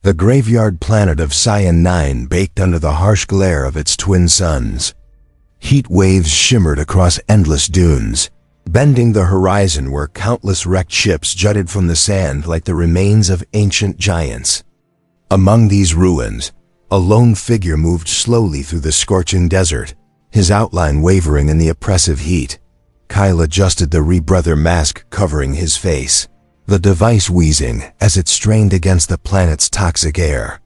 The graveyard planet of Cyan 9 baked under the harsh glare of its twin suns. Heat waves shimmered across endless dunes, bending the horizon where countless wrecked ships jutted from the sand like the remains of ancient giants. Among these ruins, a lone figure moved slowly through the scorching desert, his outline wavering in the oppressive heat. Kyle adjusted the rebreather mask covering his face, the device wheezing as it strained against the planet's toxic air.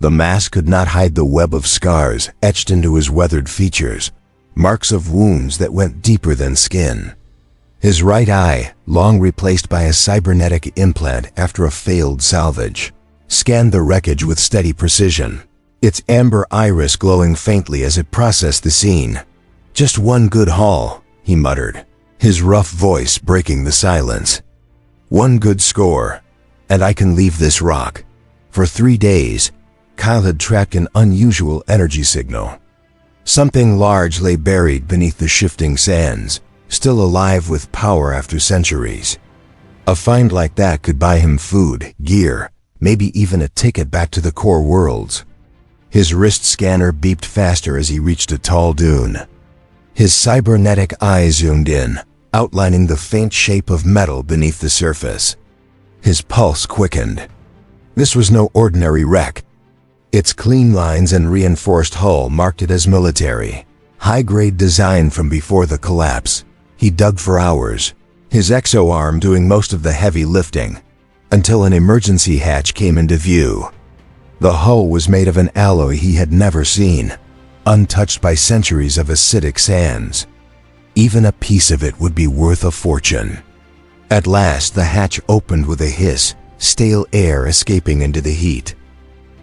The mask could not hide the web of scars etched into his weathered features, marks of wounds that went deeper than skin. His right eye, long replaced by a cybernetic implant after a failed salvage, scanned the wreckage with steady precision, its amber iris glowing faintly as it processed the scene. "Just one good haul," he muttered, his rough voice breaking the silence. "One good score, and I can leave this rock." For 3 days, Kyle had tracked an unusual energy signal. Something large lay buried beneath the shifting sands, still alive with power after centuries. A find like that could buy him food, gear, maybe even a ticket back to the core worlds. His wrist scanner beeped faster as he reached a tall dune. His cybernetic eye zoomed in, outlining the faint shape of metal beneath the surface. His pulse quickened. This was no ordinary wreck. Its clean lines and reinforced hull marked it as military, high-grade design from before the collapse. He dug for hours, his exo-arm doing most of the heavy lifting, until an emergency hatch came into view. The hull was made of an alloy he had never seen, untouched by centuries of acidic sands. Even a piece of it would be worth a fortune. At last, the hatch opened with a hiss, stale air escaping into the heat.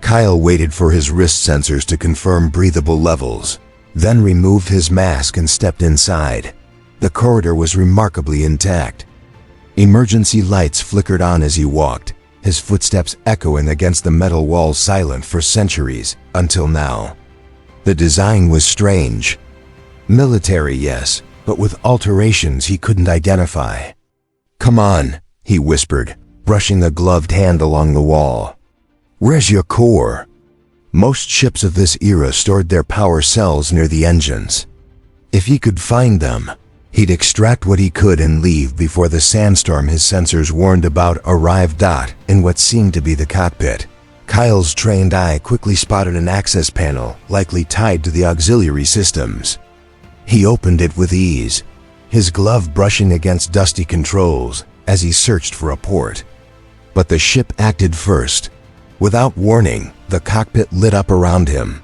Kyle waited for his wrist sensors to confirm breathable levels, then removed his mask and stepped inside. The corridor was remarkably intact. Emergency lights flickered on as he walked, his footsteps echoing against the metal walls silent for centuries, until now. The design was strange. Military, yes, but with alterations he couldn't identify. "Come on," he whispered, brushing a gloved hand along the wall. "Where's your core?" Most ships of this era stored their power cells near the engines. If he could find them, he'd extract what he could and leave before the sandstorm his sensors warned about arrived. In what seemed to be the cockpit, Kyle's trained eye quickly spotted an access panel likely tied to the auxiliary systems. He opened it with ease, his glove brushing against dusty controls as he searched for a port. But the ship acted first. Without warning, the cockpit lit up around him.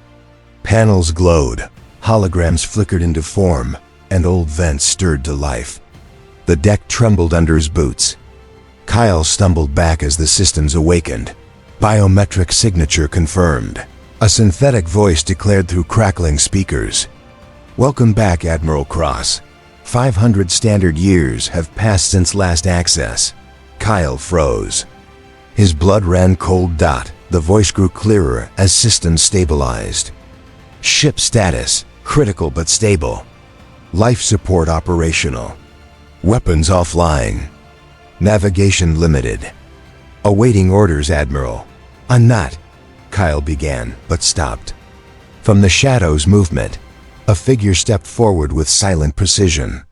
Panels glowed, holograms flickered into form, and old vents stirred to life. The deck trembled under his boots. Kyle stumbled back as the systems awakened. Biometric signature confirmed. A synthetic voice declared through crackling speakers. "Welcome back, Admiral Cross. 500 standard years have passed since last access." Kyle froze. His blood ran cold. The voice grew clearer as systems stabilized. "Ship status, critical but stable. Life support operational. Weapons offline. Navigation limited. Awaiting orders, Admiral." "I'm not," Kyle began, but stopped. From the shadows movement, a figure stepped forward with silent precision.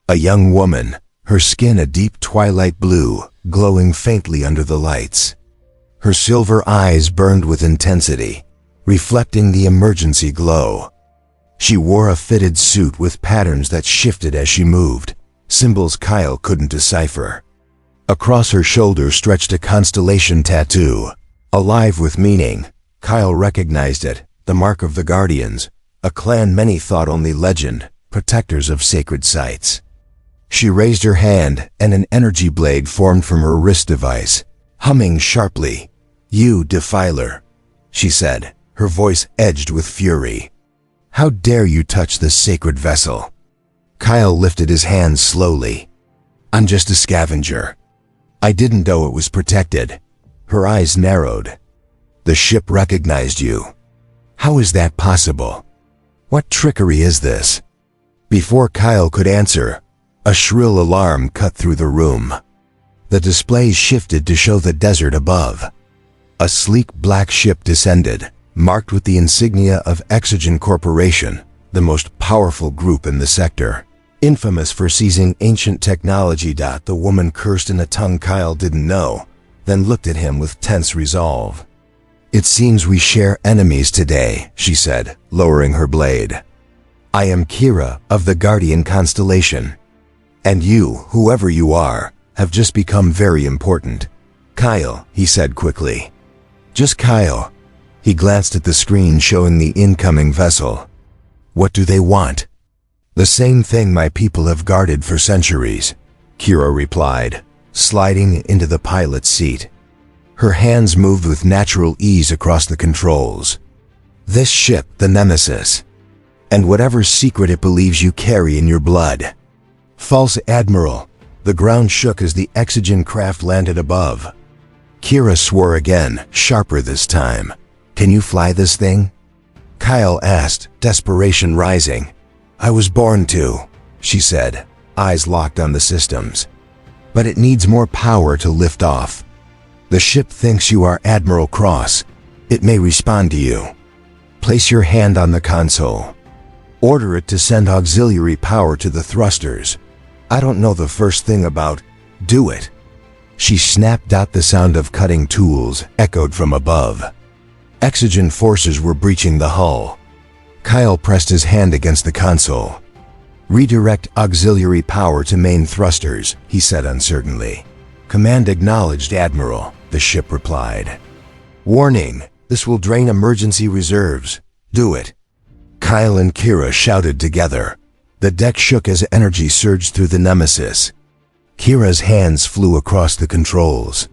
A young woman, her skin a deep twilight blue, glowing faintly under the lights. Her silver eyes burned with intensity, reflecting the emergency glow. She wore a fitted suit with patterns that shifted as she moved, symbols Kyle couldn't decipher. Across her shoulder stretched a constellation tattoo, alive with meaning. Kyle recognized it, the mark of the Guardians, a clan many thought only legend, protectors of sacred sites. She raised her hand, and an energy blade formed from her wrist device, humming sharply. "You defiler," she said, her voice edged with fury. "How dare you touch this sacred vessel?" Kyle lifted his hands slowly. "I'm just a scavenger. I didn't know it was protected." Her eyes narrowed. "The ship recognized you. How is that possible? What trickery is this?" Before Kyle could answer, a shrill alarm cut through the room. The displays shifted to show the desert above. A sleek black ship descended, marked with the insignia of Exogen Corporation, the most powerful group in the sector. Infamous for seizing ancient technology. The woman cursed in a tongue Kyle didn't know, then looked at him with tense resolve. "It seems we share enemies today," she said, lowering her blade. "I am Kira of the Guardian Constellation. And you, whoever you are, have just become very important." "Kyle," he said quickly. "Just Kyle." He glanced at the screen showing the incoming vessel. "What do they want?" "The same thing my people have guarded for centuries," Kira replied, sliding into the pilot's seat. Her hands moved with natural ease across the controls. "This ship, the Nemesis, and whatever secret it believes you carry in your blood." "False Admiral." The ground shook as the Exogen craft landed above. Kira swore again, sharper this time. "Can you fly this thing?" Kyle asked, desperation rising. "I was born to," she said, eyes locked on the systems. "But it needs more power to lift off. The ship thinks you are Admiral Cross. It may respond to you. Place your hand on the console. Order it to send auxiliary power to the thrusters. I don't know the first thing about. Do it." She snapped out. The sound of cutting tools echoed from above. Exogen forces were breaching the hull. Kyle pressed his hand against the console. "Redirect auxiliary power to main thrusters," he said uncertainly. "Command acknowledged, Admiral," the ship replied. "Warning, this will drain emergency reserves. Do it." Kyle and Kira shouted together. The deck shook as energy surged through the Nemesis. Kira's hands flew across the controls.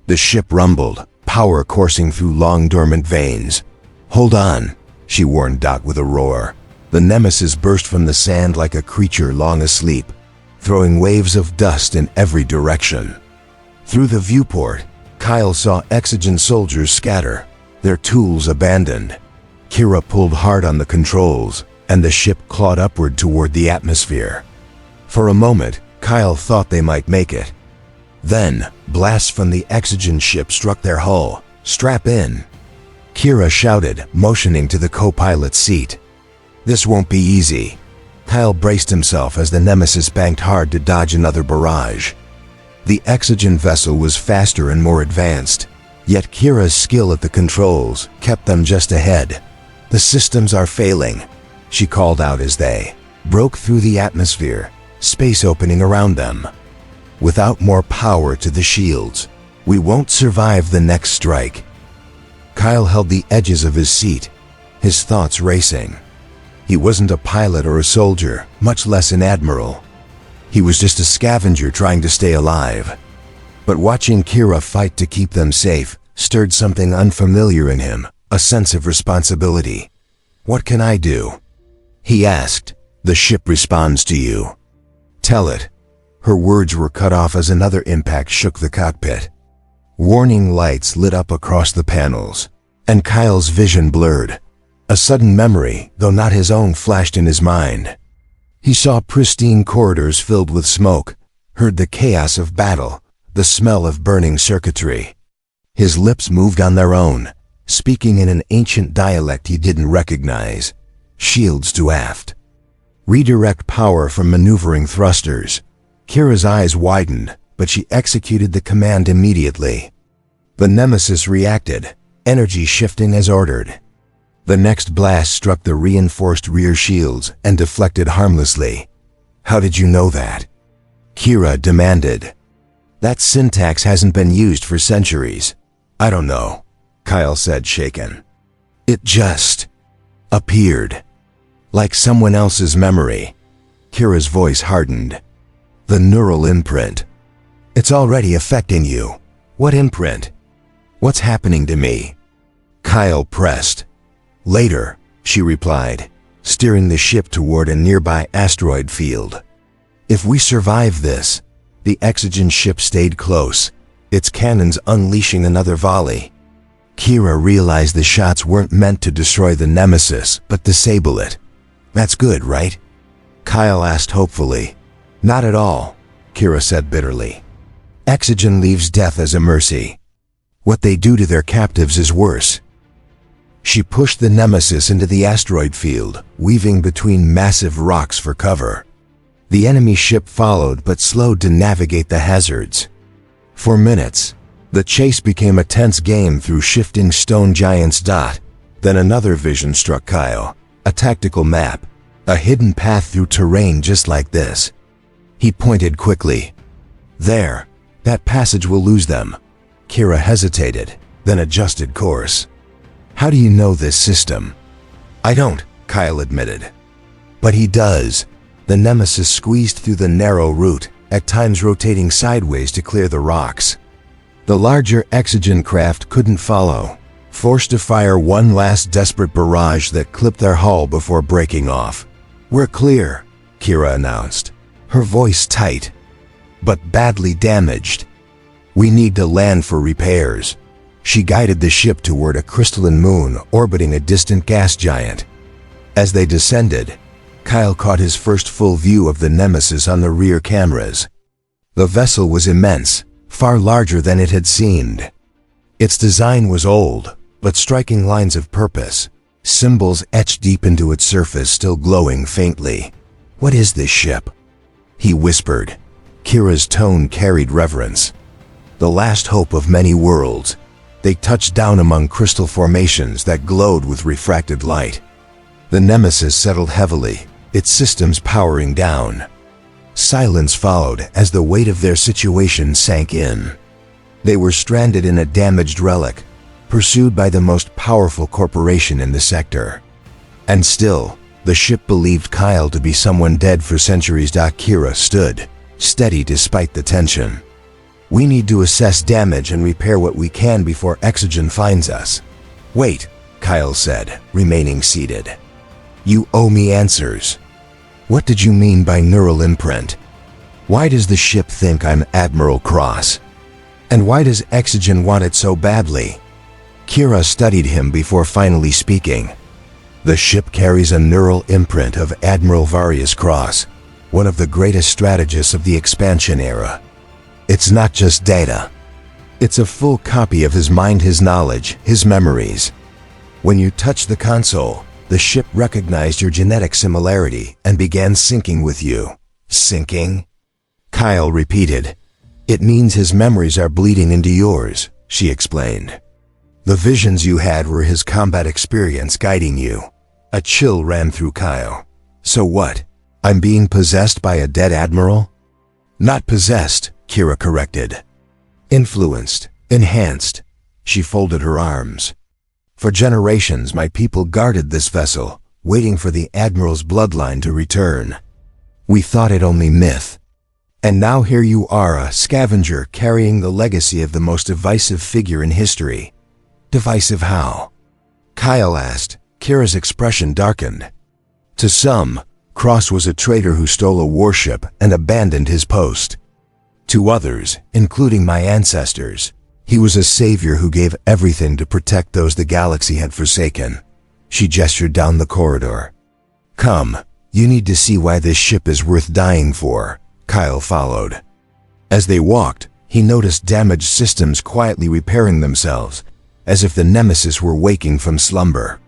The ship rumbled, power coursing through long dormant veins. "Hold on," she warned Doc with a roar. The Nemesis burst from the sand like a creature long asleep, throwing waves of dust in every direction. Through the viewport, Kyle saw Exogen soldiers scatter, their tools abandoned. Kira pulled hard on the controls, and the ship clawed upward toward the atmosphere. For a moment, Kyle thought they might make it. Then, blasts from the Exogen ship struck their hull. "Strap in," Kira shouted, motioning to the co-pilot's seat. "This won't be easy." Kyle braced himself as the Nemesis banked hard to dodge another barrage. The Exogen vessel was faster and more advanced, yet Kira's skill at the controls kept them just ahead. "The systems are failing," she called out as they broke through the atmosphere, space opening around them. "Without more power to the shields, we won't survive the next strike." Kyle held the edges of his seat, his thoughts racing. He wasn't a pilot or a soldier, much less an admiral. He was just a scavenger trying to stay alive. But watching Kira fight to keep them safe stirred something unfamiliar in him, a sense of responsibility. "What can I do?" he asked. "The ship responds to you. Tell it." Her words were cut off as another impact shook the cockpit. Warning lights lit up across the panels, and Kyle's vision blurred. A sudden memory, though not his own, flashed in his mind. He saw pristine corridors filled with smoke, heard the chaos of battle, the smell of burning circuitry. His lips moved on their own, speaking in an ancient dialect he didn't recognize. "Shields to aft. Redirect power from maneuvering thrusters." Kira's eyes widened, but she executed the command immediately. The Nemesis reacted, energy shifting as ordered. The next blast struck the reinforced rear shields and deflected harmlessly. "How did you know that?" Kira demanded. "That syntax hasn't been used for centuries." "I don't know," Kyle said, shaken. "It just appeared. Like someone else's memory." Kira's voice hardened. "The neural imprint. It's already affecting you." "What imprint? What's happening to me?" Kyle pressed. "Later," she replied, steering the ship toward a nearby asteroid field. "If we survive this," the Exogen ship stayed close, its cannons unleashing another volley. Kira realized the shots weren't meant to destroy the Nemesis, but disable it. "That's good, right?" Kyle asked hopefully. "Not at all," Kira said bitterly. "Exogen leaves death as a mercy. What they do to their captives is worse. She pushed the Nemesis into the asteroid field, weaving between massive rocks for cover. The enemy ship followed but slowed to navigate the hazards. For minutes, the chase became a tense game through shifting stone giants. Then another vision struck Kyle, a tactical map, a hidden path through terrain just like this. He pointed quickly. There, that passage will lose them. Kira hesitated, then adjusted course. How do you know this system? I don't, Kyle admitted. But he does. The Nemesis squeezed through the narrow route, at times rotating sideways to clear the rocks. The larger Exogen craft couldn't follow, forced to fire one last desperate barrage that clipped their hull before breaking off. We're clear, Kira announced, her voice tight, but badly damaged. We need to land for repairs. She guided the ship toward a crystalline moon orbiting a distant gas giant. As they descended, Kyle caught his first full view of the Nemesis on the rear cameras. The vessel was immense, far larger than it had seemed. Its design was old, but striking lines of purpose, symbols etched deep into its surface still glowing faintly. What is this ship? He whispered. Kira's tone carried reverence. The last hope of many worlds. They touched down among crystal formations that glowed with refracted light. The Nemesis settled heavily, its systems powering down. Silence followed as the weight of their situation sank in. They were stranded in a damaged relic, pursued by the most powerful corporation in the sector. And still, the ship believed Kyle to be someone dead for centuries. Kira stood, steady despite the tension. We need to assess damage and repair what we can before Exogen finds us. Wait, Kyle said, remaining seated. You owe me answers. What did you mean by neural imprint? Why does the ship think I'm Admiral Cross? And why does Exogen want it so badly? Kira studied him before finally speaking. The ship carries a neural imprint of Admiral Varius Cross, one of the greatest strategists of the expansion era. It's not just data. It's a full copy of his mind, his knowledge, his memories. When you touched the console, the ship recognized your genetic similarity and began syncing with you. Syncing? Kyle repeated. It means his memories are bleeding into yours, she explained. The visions you had were his combat experience guiding you. A chill ran through Kyle. So what? I'm being possessed by a dead admiral? Not possessed, Kira corrected. Influenced, enhanced. She folded her arms. For generations my people guarded this vessel, waiting for the Admiral's bloodline to return. We thought it only myth. And now here you are, a scavenger carrying the legacy of the most divisive figure in history. Divisive how? Kyle asked. Kira's expression darkened. To some, Cross was a traitor who stole a warship and abandoned his post. To others, including my ancestors, he was a savior who gave everything to protect those the galaxy had forsaken. She gestured down the corridor. Come, you need to see why this ship is worth dying for, Kyle followed. As they walked, he noticed damaged systems quietly repairing themselves, as if the Nemesis were waking from slumber.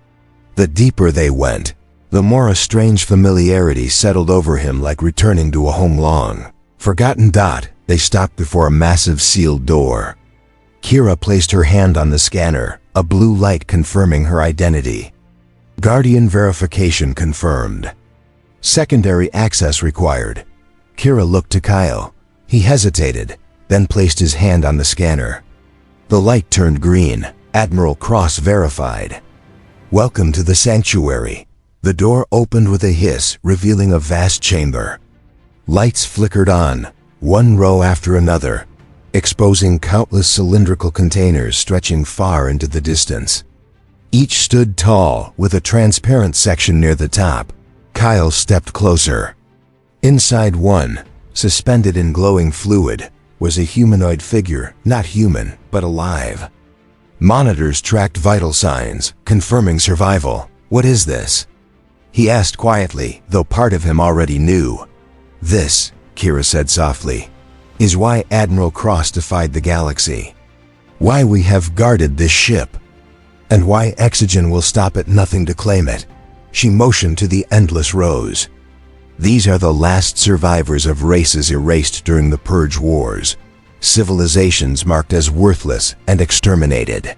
The deeper they went, the more a strange familiarity settled over him, like returning to a home long forgotten. They stopped before a massive sealed door. Kira placed her hand on the scanner, a blue light confirming her identity. Guardian verification confirmed. Secondary access required. Kira looked to Kyle. He hesitated, then placed his hand on the scanner. The light turned green. Admiral Cross verified. Welcome to the sanctuary. The door opened with a hiss, revealing a vast chamber. Lights flickered on, one row after another, exposing countless cylindrical containers stretching far into the distance. Each stood tall, with a transparent section near the top. Kyle stepped closer. Inside one, suspended in glowing fluid, was a humanoid figure, not human, but alive. Monitors tracked vital signs, confirming survival. What is this? He asked quietly, though part of him already knew. This, Kira said softly, is why Admiral Cross defied the galaxy. why we have guarded this ship, and why Exogen will stop at nothing to claim it. She motioned to the endless rows. These are the last survivors of races erased during the Purge Wars, civilizations marked as worthless and exterminated.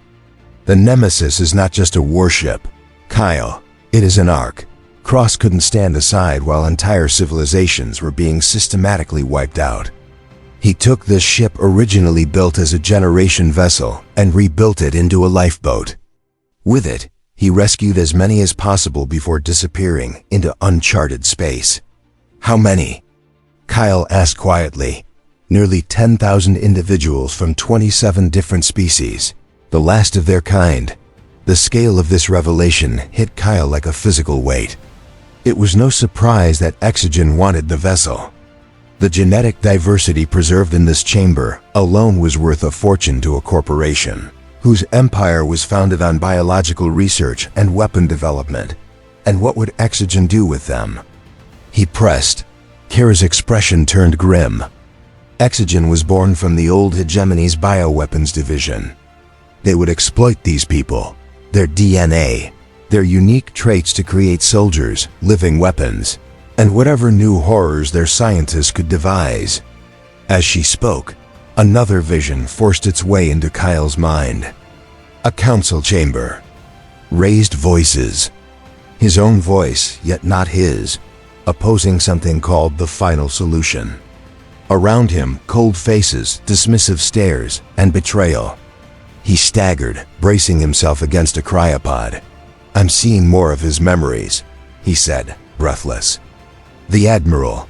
The Nemesis is not just a warship, Kyle, it is an Ark. Cross couldn't stand aside while entire civilizations were being systematically wiped out. He took this ship originally built as a generation vessel and rebuilt it into a lifeboat. With it, he rescued as many as possible before disappearing into uncharted space. How many? Kyle asked quietly. Nearly 10,000 individuals from 27 different species, the last of their kind. The scale of this revelation hit Kyle like a physical weight. It was no surprise that Exogen wanted the vessel. The genetic diversity preserved in this chamber alone was worth a fortune to a corporation, whose empire was founded on biological research and weapon development. And what would Exogen do with them? He pressed. Kira's expression turned grim. Exogen was born from the old hegemony's bioweapons division. They would exploit these people, their DNA, their unique traits to create soldiers, living weapons, and whatever new horrors their scientists could devise. As she spoke, another vision forced its way into Kyle's mind. A council chamber. Raised voices. His own voice, yet not his, opposing something called the final solution. Around him, cold faces, dismissive stares, and betrayal. He staggered, bracing himself against a cryopod. "I'm seeing more of his memories," he said, breathless. The Admiral.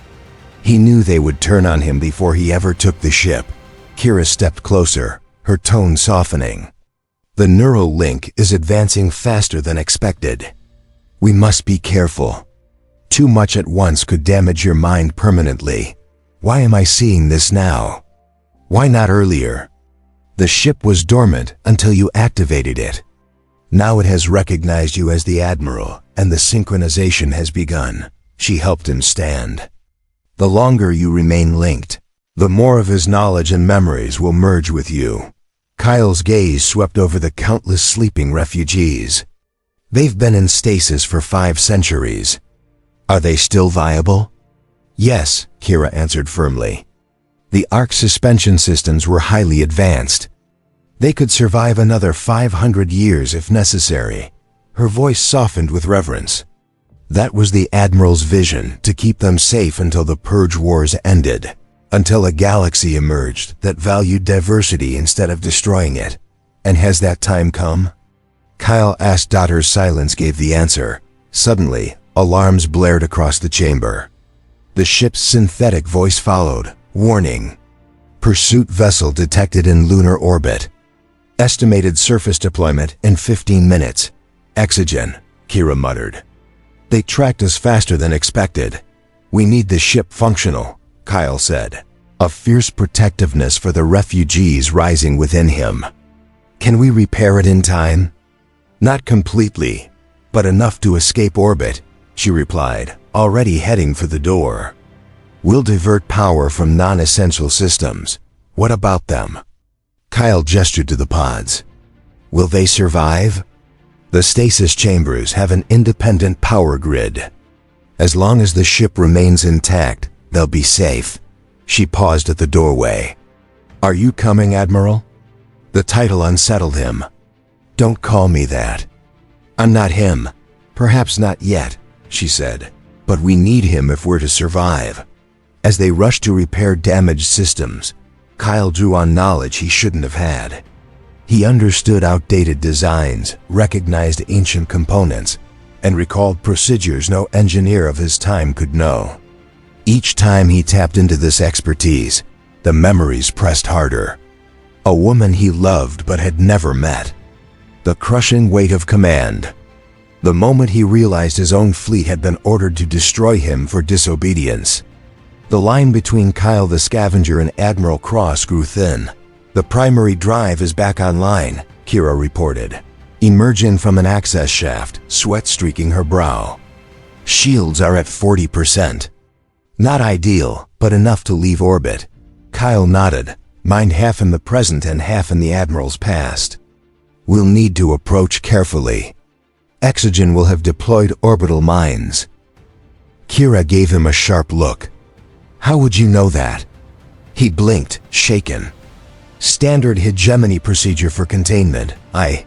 He knew they would turn on him before he ever took the ship. Kira stepped closer, her tone softening. "The neural link is advancing faster than expected. We must be careful. Too much at once could damage your mind permanently. Why am I seeing this now? Why not earlier? The ship was dormant until you activated it. Now it has recognized you as the Admiral, and the synchronization has begun." She helped him stand. "The longer you remain linked, the more of his knowledge and memories will merge with you." Kyle's gaze swept over the countless sleeping refugees. They've been in stasis for 5 centuries. Are they still viable? Yes, Kira answered firmly. The Ark suspension systems were highly advanced. They could survive another 500 years if necessary. Her voice softened with reverence. That was the Admiral's vision, to keep them safe until the Purge Wars ended, until a galaxy emerged that valued diversity instead of destroying it. And has that time come? Kyle asked. Her silence gave the answer. Suddenly, alarms blared across the chamber. The ship's synthetic voice followed. Warning. Pursuit vessel detected in lunar orbit. Estimated surface deployment in 15 minutes. Exogen, Kira muttered. They tracked us faster than expected. We need the ship functional, Kyle said, a fierce protectiveness for the refugees rising within him. Can we repair it in time? Not completely, but enough to escape orbit, she replied, already heading for the door. We'll divert power from non-essential systems. What about them? Kyle gestured to the pods. Will they survive? The stasis chambers have an independent power grid. As long as the ship remains intact, they'll be safe. She paused at the doorway. Are you coming, Admiral? The title unsettled him. Don't call me that. I'm not him. Perhaps not yet, she said. But we need him if we're to survive. As they rushed to repair damaged systems, Kyle drew on knowledge he shouldn't have had. He understood outdated designs, recognized ancient components, and recalled procedures no engineer of his time could know. Each time he tapped into this expertise, the memories pressed harder. A woman he loved but had never met. The crushing weight of command. The moment he realized his own fleet had been ordered to destroy him for disobedience. The line between Kyle the Scavenger and Admiral Cross grew thin. The primary drive is back online, Kira reported, emerging from an access shaft, sweat streaking her brow. Shields are at 40%. Not ideal, but enough to leave orbit. Kyle nodded. Mine half in the present and half in the Admiral's past. We'll need to approach carefully. Exogen will have deployed orbital mines. Kira gave him a sharp look. How would you know that? He blinked, shaken. Standard hegemony procedure for containment. I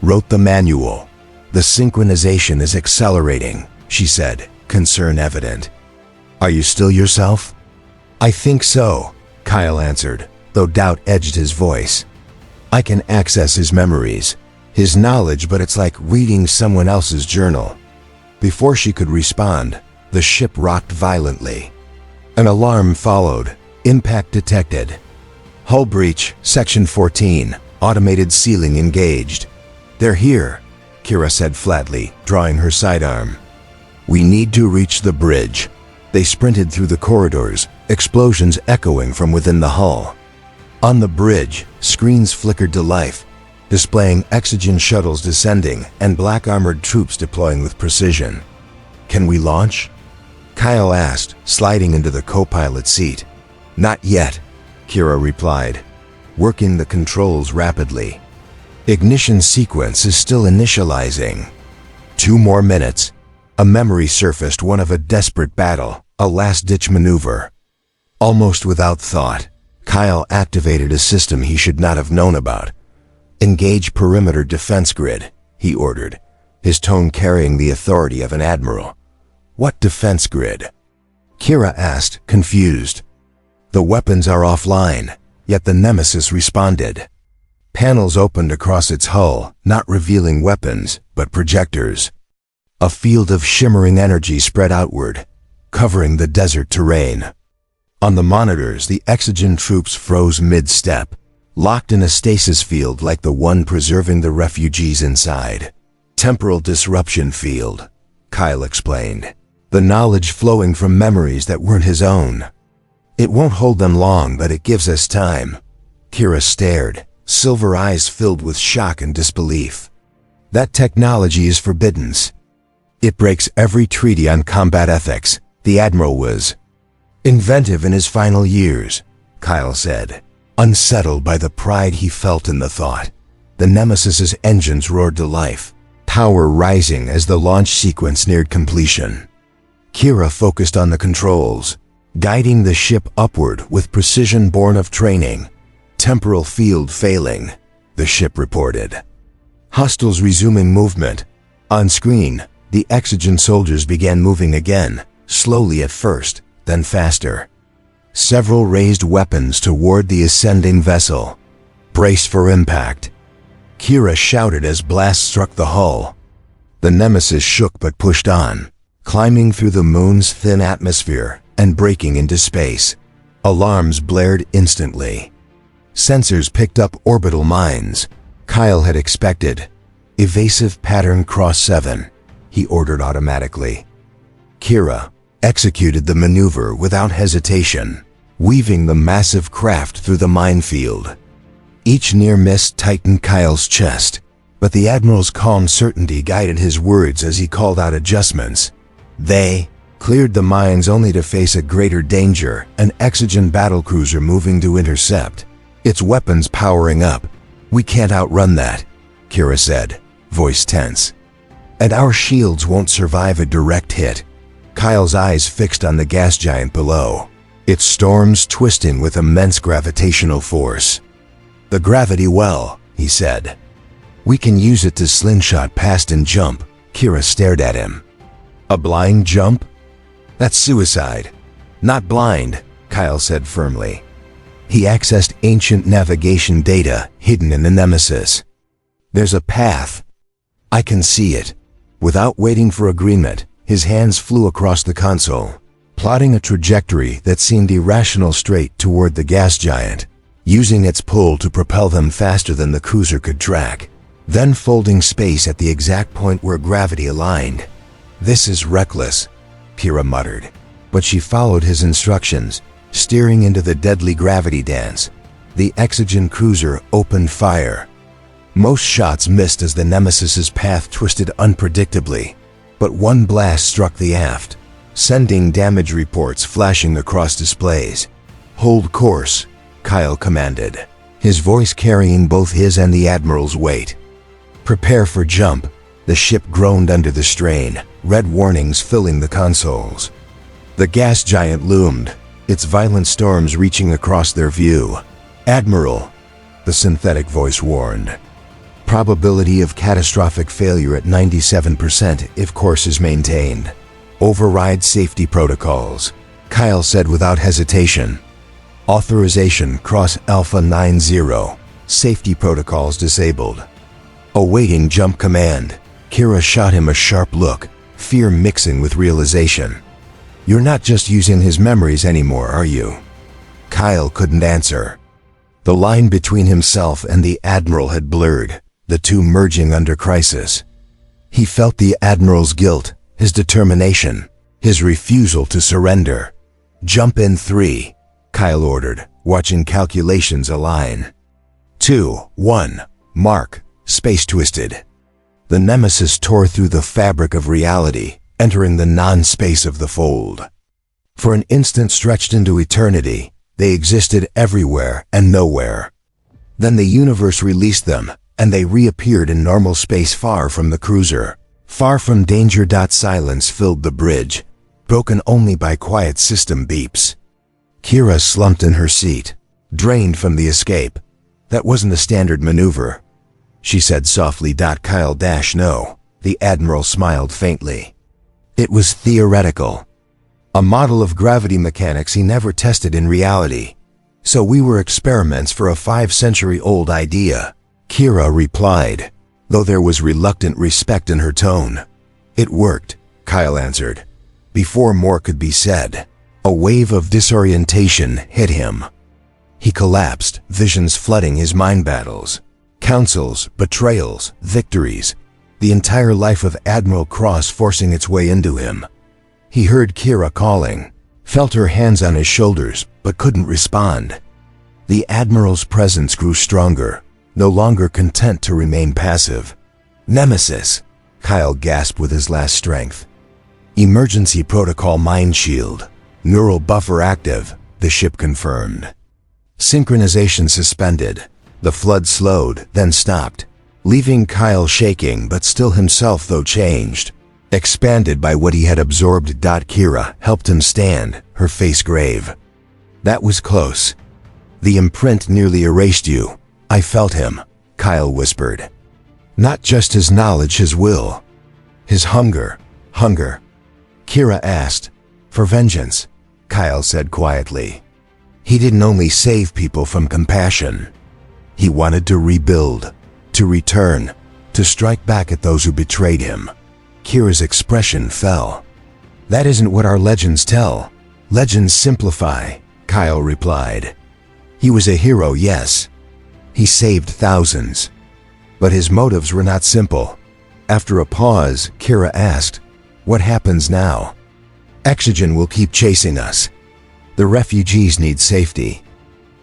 wrote the manual. The synchronization is accelerating, she said, concern evident. Are you still yourself? I think so, Kyle answered, though doubt edged his voice. I can access his memories, his knowledge, but it's like reading someone else's journal. Before she could respond, the ship rocked violently. An alarm followed. Impact detected. Hull breach, Section 14. Automated sealing engaged. They're here, Kira said flatly, drawing her sidearm. We need to reach the bridge. They sprinted through the corridors, explosions echoing from within the hull. On the bridge, screens flickered to life, displaying Exogen shuttles descending and black armored troops deploying with precision. Can we launch? Kyle asked, sliding into the co-pilot seat. Not yet, Kira replied, working the controls rapidly. Ignition sequence is still initializing. 2 more minutes. A memory surfaced, one of a desperate battle, a last-ditch maneuver. Almost without thought, Kyle activated a system he should not have known about. Engage perimeter defense grid, he ordered, his tone carrying the authority of an admiral. What defense grid? Kira asked, confused. The weapons are offline, yet the Nemesis responded. Panels opened across its hull, not revealing weapons, but projectors. A field of shimmering energy spread outward, covering the desert terrain. On the monitors, the Exogen troops froze mid-step, locked in a stasis field like the one preserving the refugees inside. Temporal disruption field, Kyle explained, the knowledge flowing from memories that weren't his own. It won't hold them long, but it gives us time. Kira stared, silver eyes filled with shock and disbelief. That technology is forbidden. It breaks every treaty on combat ethics. The Admiral was inventive in his final years, Kyle said, unsettled by the pride he felt in the thought. The Nemesis's engines roared to life, power rising as the launch sequence neared completion. Kira focused on the controls, guiding the ship upward with precision born of training. Temporal field failing, the ship reported. Hostiles resuming movement. On screen, the Exogen soldiers began moving again, slowly at first, then faster. Several raised weapons toward the ascending vessel. Brace for impact, Kira shouted as blasts struck the hull. The Nemesis shook but pushed on, climbing through the moon's thin atmosphere and breaking into space. Alarms blared instantly. Sensors picked up orbital mines. Kyle had expected. Evasive pattern cross 7, he ordered automatically. Kira executed the maneuver without hesitation, weaving the massive craft through the minefield. Each near miss tightened Kyle's chest, but the Admiral's calm certainty guided his words as he called out adjustments. They cleared the mines only to face a greater danger, an Exogen battlecruiser moving to intercept, its weapons powering up. We can't outrun that, Kira said, voice tense. And our shields won't survive a direct hit. Kyle's eyes fixed on the gas giant below, its storms twisting with immense gravitational force. The gravity well, he said. We can use it to slingshot past and jump. Kira stared at him. A blind jump? That's suicide. Not blind, Kyle said firmly. He accessed ancient navigation data hidden in the Nemesis. There's a path. I can see it. Without waiting for agreement, his hands flew across the console, plotting a trajectory that seemed irrational straight toward the gas giant, using its pull to propel them faster than the cruiser could track, then folding space at the exact point where gravity aligned. This is reckless, Kira muttered, but she followed his instructions, steering into the deadly gravity dance. The Exogen cruiser opened fire. Most shots missed as the Nemesis's path twisted unpredictably, but one blast struck the aft, sending damage reports flashing across displays. Hold course, Kyle commanded, his voice carrying both his and the Admiral's weight. "Prepare for jump." The ship groaned under the strain, red warnings filling the consoles. The gas giant loomed, its violent storms reaching across their view. "Admiral," the synthetic voice warned. "Probability of catastrophic failure at 97% if course is maintained. Override safety protocols," Kyle said without hesitation. "Authorization cross Alpha 90. Safety protocols disabled." Awaiting jump command, Kira shot him a sharp look, fear mixing with realization. "You're not just using his memories anymore, are you?" Kyle couldn't answer. The line between himself and the Admiral had blurred, the two merging under crisis. He felt the Admiral's guilt, his determination, his refusal to surrender. "Jump in 3, Kyle ordered, watching calculations align. 2, 1, mark, space twisted. The Nemesis tore through the fabric of reality, entering the non-space of the fold. For an instant stretched into eternity, they existed everywhere and nowhere. Then the universe released them, and they reappeared in normal space far from the cruiser, far from danger. Silence filled the bridge, broken only by quiet system beeps. Kira slumped in her seat, drained from the escape. "That wasn't a standard maneuver," she said softly. "Kyle no." The Admiral smiled faintly. "It was theoretical. A model of gravity mechanics he never tested in reality. So we were experiments for a 5-century-old idea," Kira replied, though there was reluctant respect in her tone. "It worked," Kyle answered. Before more could be said, a wave of disorientation hit him. He collapsed, visions flooding his mind. Battles, councils, betrayals, victories, the entire life of Admiral Cross forcing its way into him. He heard Kira calling, felt her hands on his shoulders, but couldn't respond. The Admiral's presence grew stronger, no longer content to remain passive. "Nemesis," Kyle gasped with his last strength. "Emergency protocol mind shield. Neural buffer active," the ship confirmed. Synchronization suspended. The flood slowed, then stopped, leaving Kyle shaking but still himself, though changed, expanded by what he had absorbed. Kira helped him stand, her face grave. "That was close. The imprint nearly erased you. I felt him," Kyle whispered. "Not just his knowledge, his will. His hunger." "Hunger?" Kira asked. "For vengeance," Kyle said quietly. He didn't only save people from compassion. He wanted to rebuild, to return, to strike back at those who betrayed him. Kira's expression fell. "That isn't what our legends tell. Legends simplify," Kyle replied. "He was a hero, yes. He saved thousands. But his motives were not simple." After a pause, Kira asked, "What happens now?" "Oxygen will keep chasing us. The refugees need safety.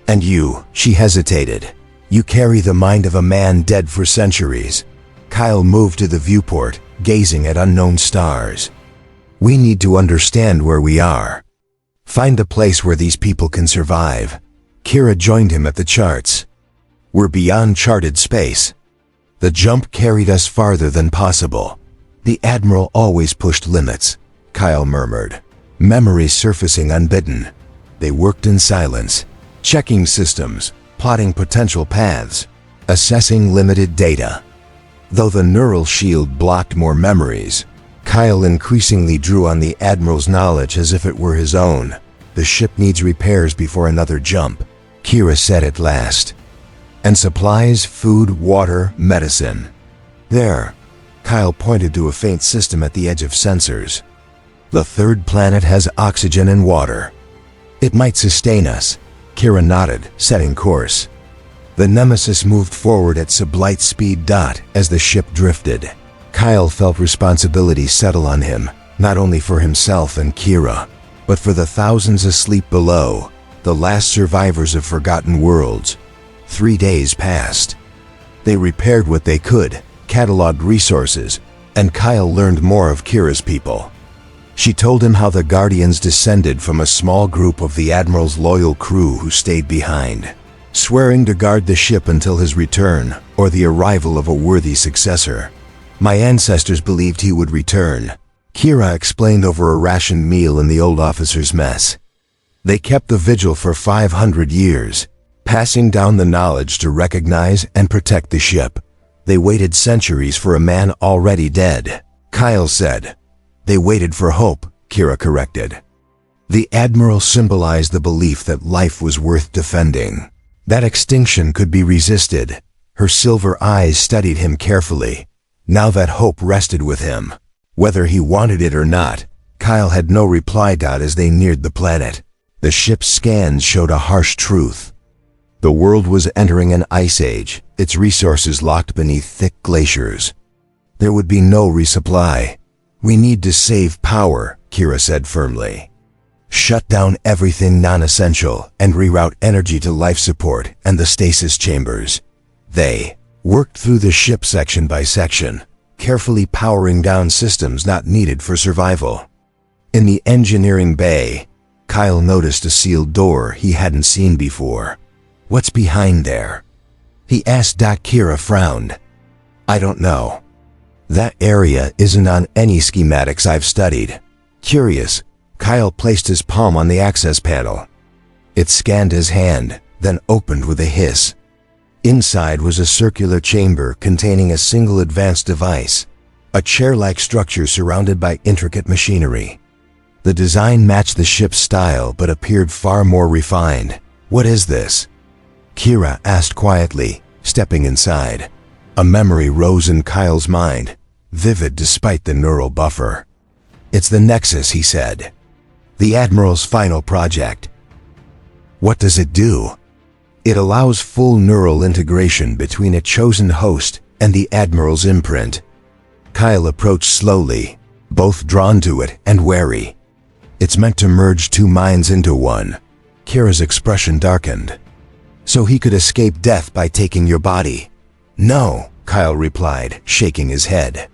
And you," she hesitated, "you carry the mind of a man dead for centuries." Kyle moved to the viewport, gazing at unknown stars. "We need to understand where we are. Find a place where these people can survive." Kira joined him at the charts. "We're beyond charted space. The jump carried us farther than possible. The Admiral always pushed limits," Kyle murmured, memories surfacing unbidden. They worked in silence, checking systems, plotting potential paths, assessing limited data. Though the neural shield blocked more memories, Kyle increasingly drew on the Admiral's knowledge as if it were his own. "The ship needs repairs before another jump," Kira said at last. "And supplies, food, water, medicine." "There," Kyle pointed to a faint system at the edge of sensors. "The third planet has oxygen and water. It might sustain us." Kira nodded, setting course. The Nemesis moved forward at sublight speed. As the ship drifted, Kyle felt responsibility settle on him, not only for himself and Kira, but for the thousands asleep below, the last survivors of forgotten worlds. 3 days passed. They repaired what they could, cataloged resources, and Kyle learned more of Kira's people. She told him how the Guardians descended from a small group of the Admiral's loyal crew who stayed behind, swearing to guard the ship until his return or the arrival of a worthy successor. My ancestors believed he would return, Kira explained over a rationed meal in the old officer's mess. They kept the vigil for 500 years, passing down the knowledge to recognize and protect the ship. They waited centuries for a man already dead, Kyle said. They waited for hope, Kira corrected. The Admiral symbolized the belief that life was worth defending, that extinction could be resisted. Her silver eyes studied him carefully. Now that hope rested with him. Whether he wanted it or not, Kyle had no reply. As they neared the planet, the ship's scans showed a harsh truth. The world was entering an ice age, its resources locked beneath thick glaciers. There would be no resupply. We need to save power, Kira said firmly. Shut down everything non-essential and reroute energy to life support and the stasis chambers. They worked through the ship section by section, carefully powering down systems not needed for survival. In the engineering bay, Kyle noticed a sealed door he hadn't seen before. What's behind there? He asked. Kira frowned. I don't know. That area isn't on any schematics I've studied. Curious, Kyle placed his palm on the access panel. It scanned his hand, then opened with a hiss. Inside was a circular chamber containing a single advanced device, a chair-like structure surrounded by intricate machinery. The design matched the ship's style but appeared far more refined. What is this? Kira asked quietly, stepping inside. A memory rose in Kyle's mind, vivid despite the neural buffer. It's the Nexus, he said. The Admiral's final project. What does it do? It allows full neural integration between a chosen host and the Admiral's imprint. Kyle approached slowly, both drawn to it and wary. It's meant to merge two minds into one. Kira's expression darkened. So he could escape death by taking your body? No, Kyle replied, shaking his head.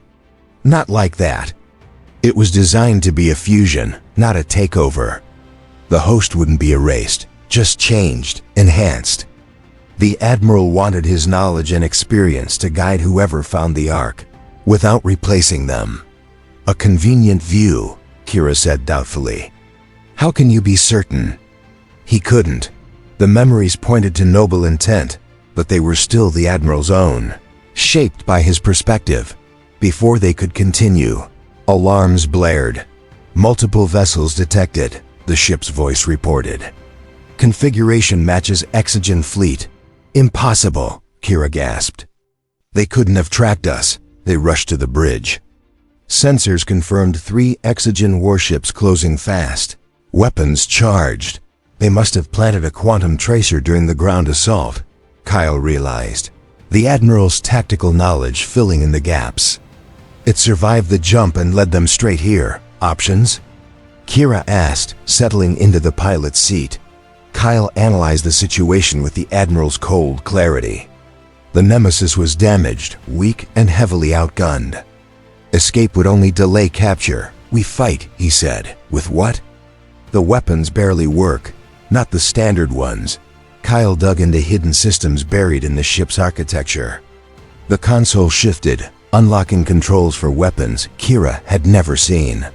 Not like that. It was designed to be a fusion, not a takeover. The host wouldn't be erased, just changed, enhanced. The Admiral wanted his knowledge and experience to guide whoever found the Ark, without replacing them. A convenient view, Kira said doubtfully. How can you be certain? He couldn't. The memories pointed to noble intent, but they were still the Admiral's own, shaped by his perspective. Before they could continue, alarms blared. Multiple vessels detected, the ship's voice reported. Configuration matches Exogen fleet. Impossible, Kira gasped. They couldn't have tracked us. They rushed to the bridge. Sensors confirmed 3 Exogen warships closing fast. Weapons charged. They must have planted a quantum tracer during the ground assault, Kyle realized. The Admiral's tactical knowledge filling in the gaps. It survived the jump and led them straight here. Options? Kira asked, settling into the pilot's seat. Kyle analyzed the situation with the Admiral's cold clarity. The Nemesis was damaged, weak, and heavily outgunned. Escape would only delay capture. We fight, he said. With what? The weapons barely work, not the standard ones. Kyle dug into hidden systems buried in the ship's architecture. The console shifted, unlocking controls for weapons Kira had never seen.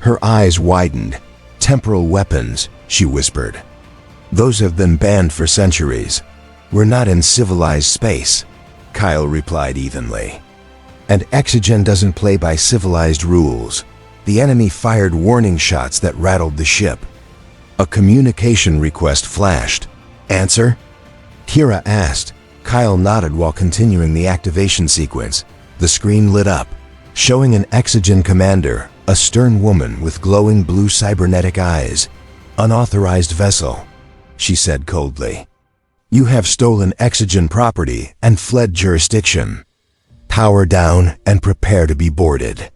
Her eyes widened. Temporal weapons, she whispered. Those have been banned for centuries. We're not in civilized space, Kyle replied evenly. And Exogen doesn't play by civilized rules. The enemy fired warning shots that rattled the ship. A communication request flashed. Answer? Kira asked. Kyle nodded while continuing the activation sequence. The screen lit up, showing an Exogen commander, a stern woman with glowing blue cybernetic eyes. Unauthorized vessel, she said coldly. You have stolen Exogen property and fled jurisdiction. Power down and prepare to be boarded.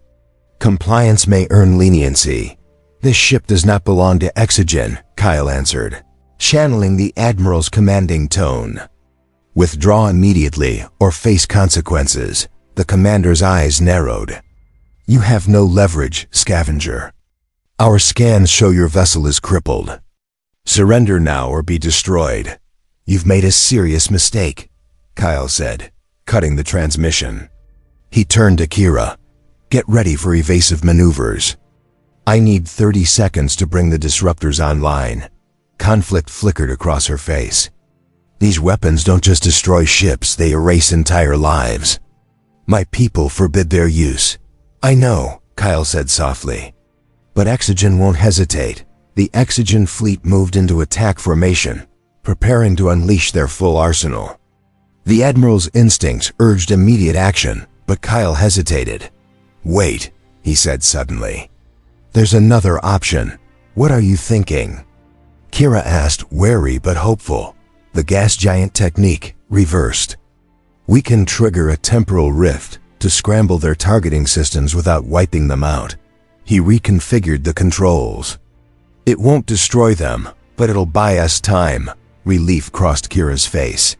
Compliance may earn leniency. This ship does not belong to Exogen, Kyle answered, channeling the Admiral's commanding tone. Withdraw immediately or face consequences. The commander's eyes narrowed. You have no leverage, scavenger. Our scans show your vessel is crippled. Surrender now or be destroyed. You've made a serious mistake, Kyle said, cutting the transmission. He turned to Kira. Get ready for evasive maneuvers. I need 30 seconds to bring the disruptors online. Conflict flickered across her face. These weapons don't just destroy ships, they erase entire lives. My people forbid their use. I know, Kyle said softly. But Exogen won't hesitate. The Exogen fleet moved into attack formation, preparing to unleash their full arsenal. The Admiral's instincts urged immediate action, but Kyle hesitated. Wait, he said suddenly. There's another option. What are you thinking? Kira asked, wary but hopeful. The gas giant technique, reversed. We can trigger a temporal rift to scramble their targeting systems without wiping them out. He reconfigured the controls. It won't destroy them, but it'll buy us time. Relief crossed Kira's face.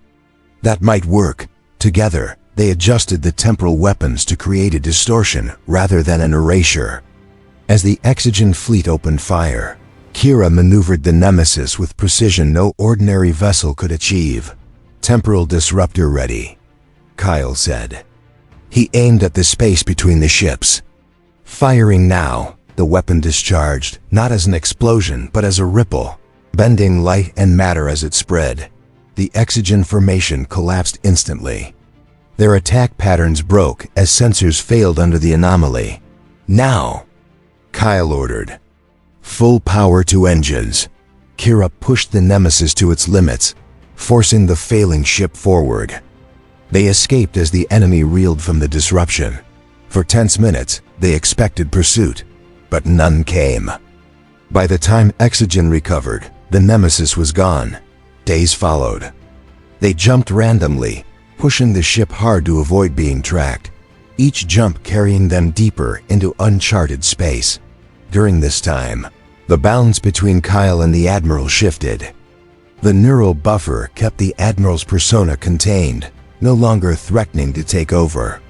That might work. Together, they adjusted the temporal weapons to create a distortion rather than an erasure. As the Exogen fleet opened fire, Kira maneuvered the Nemesis with precision no ordinary vessel could achieve. Temporal disruptor ready, Kyle said. He aimed at the space between the ships. Firing now, the weapon discharged, not as an explosion but as a ripple, bending light and matter as it spread. The Exogen formation collapsed instantly. Their attack patterns broke as sensors failed under the anomaly. Now, Kyle ordered. Full power to engines. Kira pushed the Nemesis to its limits, forcing the failing ship forward. They escaped as the enemy reeled from the disruption. For tense minutes, they expected pursuit, but none came. By the time Exogen recovered, the Nemesis was gone. Days followed. They jumped randomly, pushing the ship hard to avoid being tracked, each jump carrying them deeper into uncharted space. During this time, the balance between Kyle and the Admiral shifted. The neural buffer kept the Admiral's persona contained, no longer threatening to take over.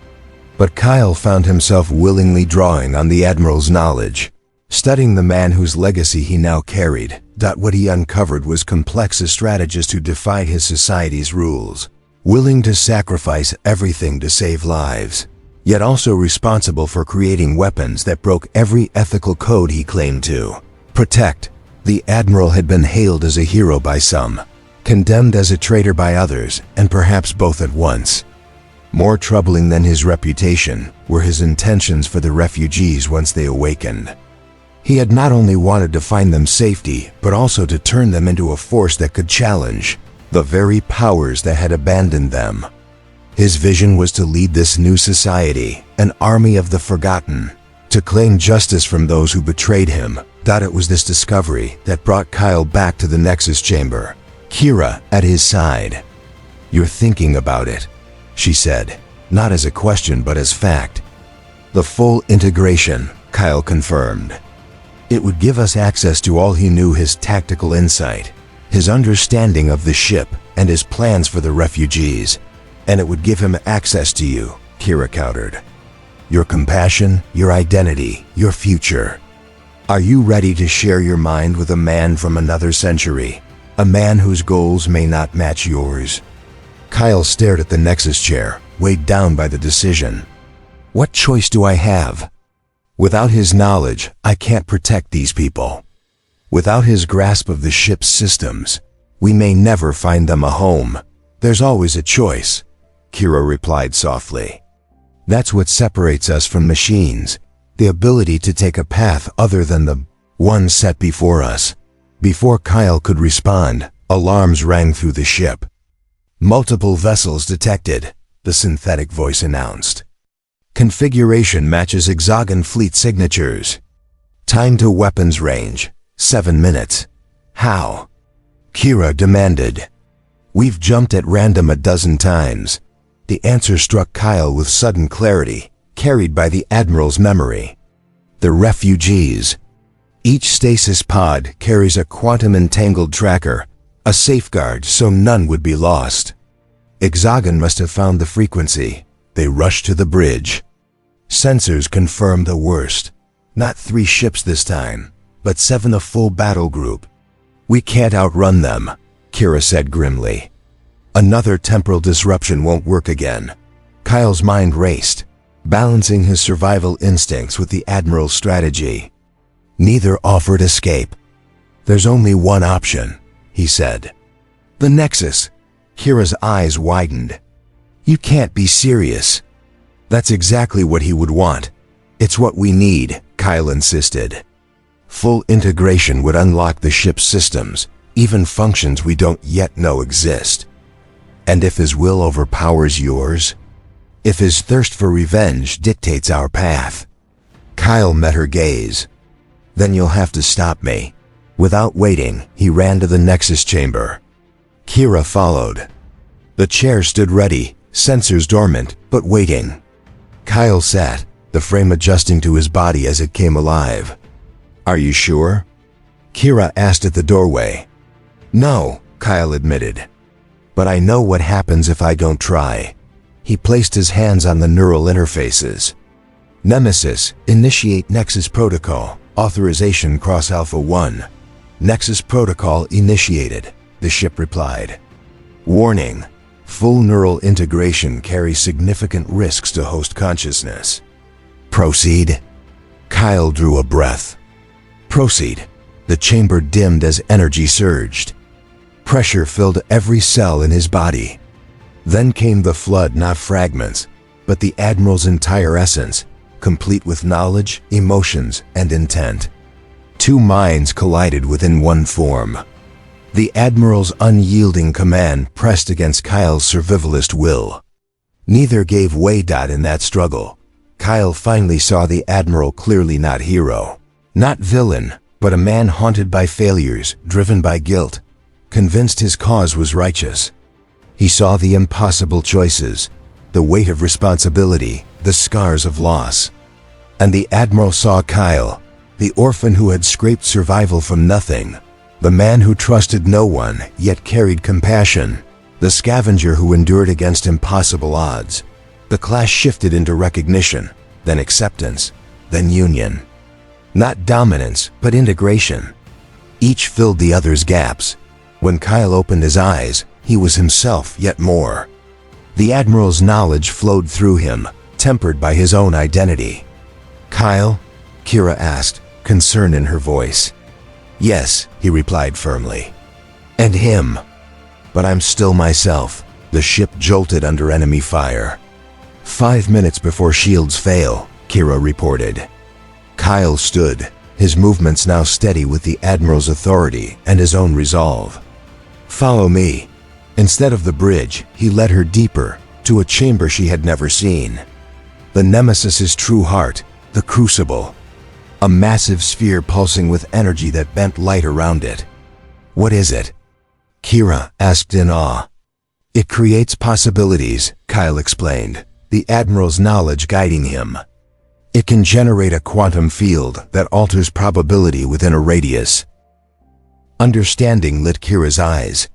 But Kyle found himself willingly drawing on the Admiral's knowledge, studying the man whose legacy he now carried. What he uncovered was complex, a strategist who defied his society's rules, willing to sacrifice everything to save lives, yet also responsible for creating weapons that broke every ethical code he claimed to protect. The Admiral had been hailed as a hero by some, condemned as a traitor by others, and perhaps both at once. More troubling than his reputation were his intentions for the refugees once they awakened. He had not only wanted to find them safety, but also to turn them into a force that could challenge the very powers that had abandoned them. His vision was to lead this new society, an army of the forgotten, to claim justice from those who betrayed him. It was this discovery that brought Kyle back to the Nexus chamber, Kira at his side. You're thinking about it, she said, not as a question but as fact. The full integration, Kyle confirmed. It would give us access to all he knew, his tactical insight, his understanding of the ship, and his plans for the refugees. And it would give him access to you, Kira countered. Your compassion, your identity, your future. Are you ready to share your mind with a man from another century? A man whose goals may not match yours? Kyle stared at the Nexus chair, weighed down by the decision. What choice do I have? Without his knowledge, I can't protect these people. Without his grasp of the ship's systems, we may never find them a home. There's always a choice, Kira replied softly. That's what separates us from machines, the ability to take a path other than the one set before us. Before Kyle could respond, alarms rang through the ship. Multiple vessels detected, the synthetic voice announced. Configuration matches Exogen fleet signatures. Time to weapons range, 7 minutes. How? Kira demanded. We've jumped at random a dozen times. The answer struck Kyle with sudden clarity, carried by the Admiral's memory. The refugees. Each stasis pod carries a quantum-entangled tracker, a safeguard so none would be lost. Exogen must have found the frequency. They rushed to the bridge. Sensors confirmed the worst. Not 3 ships this time, but 7 a full battle group. We can't outrun them, Kira said grimly. Another temporal disruption won't work again. Kyle's mind raced, balancing his survival instincts with the Admiral's strategy. Neither offered escape. There's only one option, he said. The Nexus. Kira's eyes widened. You can't be serious. That's exactly what he would want. It's what we need, Kyle insisted. Full integration would unlock the ship's systems, even functions we don't yet know exist. And if his will overpowers yours? If his thirst for revenge dictates our path? Kyle met her gaze. Then you'll have to stop me. Without waiting, he ran to the Nexus chamber. Kira followed. The chair stood ready, sensors dormant, but waiting. Kyle sat, the frame adjusting to his body as it came alive. Are you sure? Kira asked at the doorway. No, Kyle admitted. But I know what happens if I don't try. He placed his hands on the neural interfaces. Nemesis, initiate Nexus Protocol, authorization cross Alpha 1. Nexus Protocol initiated, the ship replied. Warning, full neural integration carries significant risks to host consciousness. Proceed. Kyle drew a breath. Proceed. The chamber dimmed as energy surged. Pressure filled every cell in his body. Then came the flood, not fragments, but the Admiral's entire essence, complete with knowledge, emotions, and intent. Two minds collided within one form. The Admiral's unyielding command pressed against Kyle's survivalist will. Neither gave way. In that struggle, Kyle finally saw the Admiral clearly, not hero, not villain, but a man haunted by failures, driven by guilt, convinced his cause was righteous. He saw the impossible choices, the weight of responsibility, the scars of loss. And the Admiral saw Kyle, the orphan who had scraped survival from nothing, the man who trusted no one yet carried compassion, the scavenger who endured against impossible odds. The clash shifted into recognition, then acceptance, then union. Not dominance, but integration. Each filled the other's gaps. When Kyle opened his eyes, he was himself, yet more. The Admiral's knowledge flowed through him, tempered by his own identity. Kyle? Kira asked, concern in her voice. Yes, he replied firmly. And him. But I'm still myself. The ship jolted under enemy fire. 5 minutes before shields fail, Kira reported. Kyle stood, his movements now steady with the Admiral's authority and his own resolve. Follow me. Instead of the bridge, he led her deeper, to a chamber she had never seen. The Nemesis's true heart, the Crucible. A massive sphere pulsing with energy that bent light around it. What is it? Kira asked in awe. It creates possibilities, Kyle explained, the Admiral's knowledge guiding him. It can generate a quantum field that alters probability within a radius. Understanding lit Kira's eyes.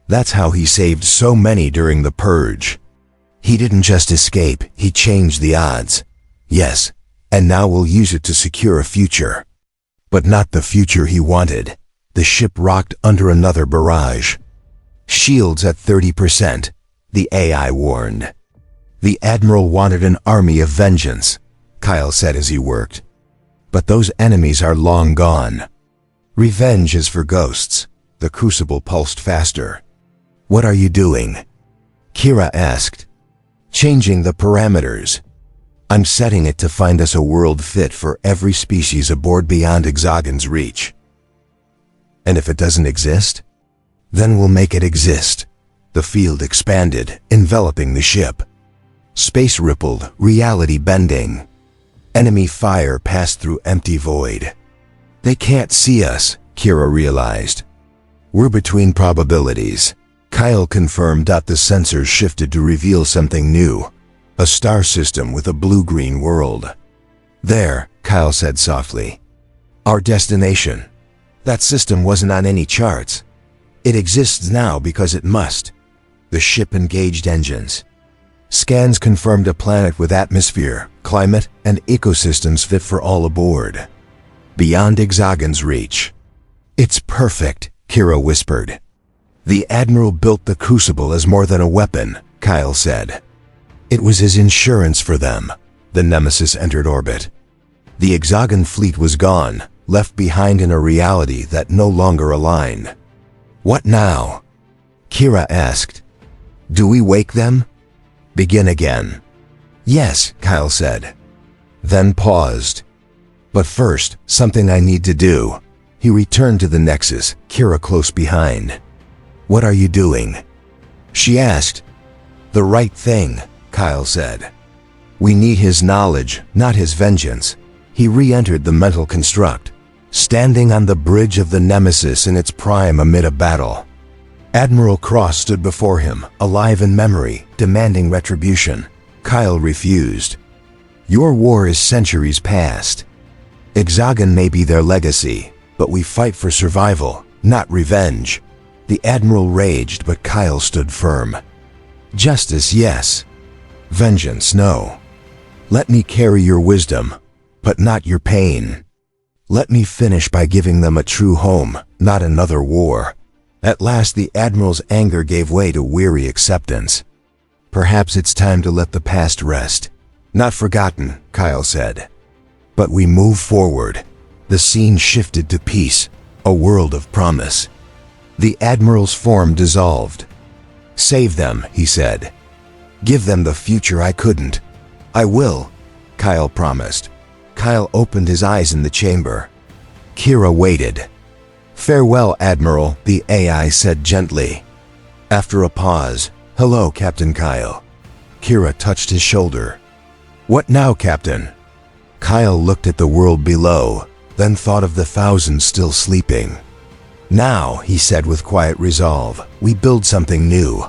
That's how he saved so many during the purge. He didn't just escape, he changed the odds. Yes, and now we'll use it to secure a future. But not the future he wanted. The ship rocked under another barrage. Shields at 30%, the AI warned. The Admiral wanted an army of vengeance, Kyle said as he worked. But those enemies are long gone. Revenge is for ghosts. The Crucible pulsed faster. What are you doing? Kira asked. Changing the parameters. I'm setting it to find us a world fit for every species aboard beyond Exogon's reach. And if it doesn't exist? Then we'll make it exist. The field expanded, enveloping the ship. Space rippled, reality bending. Enemy fire passed through empty void. They can't see us, Kira realized. We're between probabilities. Kyle confirmed that the sensors shifted to reveal something new. A star system with a blue-green world. There, Kyle said softly. Our destination. That system wasn't on any charts. It exists now because it must. The ship engaged engines. Scans confirmed a planet with atmosphere, climate, and ecosystems fit for all aboard. beyond Exogon's reach. It's perfect, Kira whispered. The Admiral built the Crucible as more than a weapon, Kyle said. It was his insurance for them. The Nemesis entered orbit. The Exogon fleet was gone, left behind in a reality that no longer aligned. What now? Kira asked. Do we wake them? Begin again. Yes, Kyle said. Then paused. But first, something I need to do. He returned to the Nexus, Kira close behind. What are you doing? She asked. The right thing, Kyle said. We need his knowledge, not his vengeance. He re-entered the mental construct, standing on the bridge of the Nemesis in its prime amid a battle. Admiral Cross stood before him, alive in memory, demanding retribution. Kyle refused. Your war is centuries past. Exogon may be their legacy, but we fight for survival, not revenge. The Admiral raged, but Kyle stood firm. Justice, yes. Vengeance, no. Let me carry your wisdom, but not your pain. Let me finish by giving them a true home, not another war. At last the Admiral's anger gave way to weary acceptance. Perhaps it's time to let the past rest. Not forgotten, Kyle said. But we move forward. The scene shifted to peace, a world of promise. The Admiral's form dissolved. Save them, he said. Give them the future I couldn't. I will, Kyle promised. Kyle opened his eyes in the chamber. Kira waited. Farewell, Admiral, the AI said gently. After a pause, hello, Captain Kyle. Kira touched his shoulder. What now, Captain? Kyle looked at the world below, then thought of the thousands still sleeping. Now, he said with quiet resolve, we build something new.